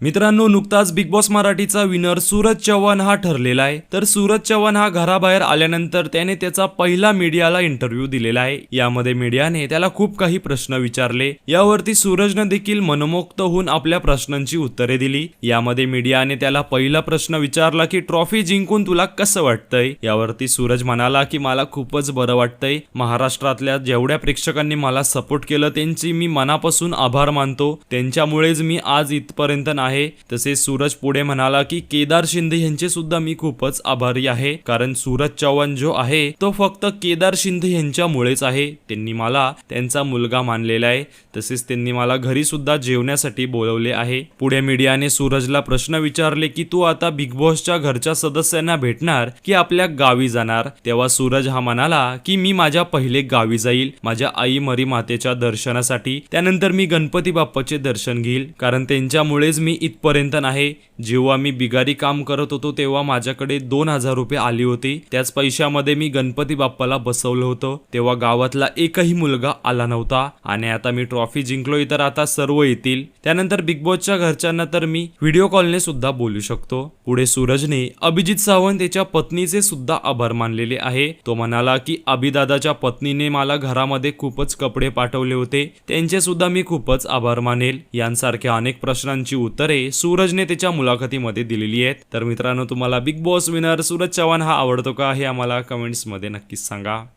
मित्रांनो, नुकताच big boss मराठीचा विनर सूरज चव्हाण हा ठरलेला आहे। तर सूरज चव्हाण हा घराबाहेर आल्यानंतर त्याने त्याचा पहिला मीडियाला इंटरव्ह्यू दिलेला आहे। यामध्ये मीडियाने त्याला खूप काही प्रश्न विचारले। यावरती सूरजने देखील मनमोक्त होऊन आपल्या प्रश्नांची उत्तरे दिली। यामध्ये मीडियाने त्याला पहिला प्रश्न विचारला की ट्रॉफी जिंकून तुला कसं वाटतंय। यावरती सूरज म्हणाला की मला खूपच बरं वाटतंय। महाराष्ट्रातल्या जेवढ्या प्रेक्षकांनी मला सपोर्ट केलं त्यांची मी मनापासून आभार मानतो। त्यांच्यामुळेच मी आज इथपर्यंत आहे। तसेच सूरज पुढे म्हणाला की केदार शिंदे यांचे सुद्धा मी खूपच आभारी आहे, कारण सूरज चव्हाण जो आहे तो फक्त केदार शिंदे यांच्यामुळेच आहे। त्यांनी मला त्यांचा मुलगा मानलेला आहे। तसेच त्यांनी मला घरी सुद्धा जेवण्यासाठी बोलवले आहे। पुढे मीडियाने सूरजला प्रश्न विचारले की तू आता बिग बॉसच्या घरच्या सदस्यांना भेटणार की आपल्या गावी जाणार। तेव्हा सूरज हा म्हणाला की मी माझ्या पहिले गावी जाईल, माझ्या आई मरी मातेच्या दर्शनासाठी। त्यानंतर मी गणपती बाप्पाचे दर्शन घेईल, कारण त्यांच्यामुळेच मी इथपर्यंत आहे। जेव्हा मी बिगारी काम करत होतो तेव्हा माझ्याकडे 2000 रुपये आली होती। त्याच पैशामध्ये मी गणपती बाप्पाला बसवलं होतं। तेव्हा गावातला एकही मुलगा आला नव्हता, आणि आता मी ट्रॉफी जिंकलोय तर आता सर्व येतील। त्यानंतर बिग बॉसच्या घरच्यांना तर मी व्हिडिओ कॉलने सुद्धा बोलू शकतो। पुढे सूरजने अभिजित सावंत याच्या पत्नीचे सुद्धा आभार मानलेले आहे। तो म्हणाला की अभिदादाच्या पत्नीने मला घरामध्ये खूपच कपडे पाठवले होते, त्यांचे सुद्धा मी खूपच आभार मानेल। यांसारख्या अनेक प्रश्नांची उत्तरे सूरजने त्याच्या मुलाखतीमध्ये दिलेली आहेत। तर मित्रांनो, तुम्हाला big boss winner Suraj Chavan हा आवडतो का हे आम्हाला कमेंट्स मध्ये नक्कीच सांगा।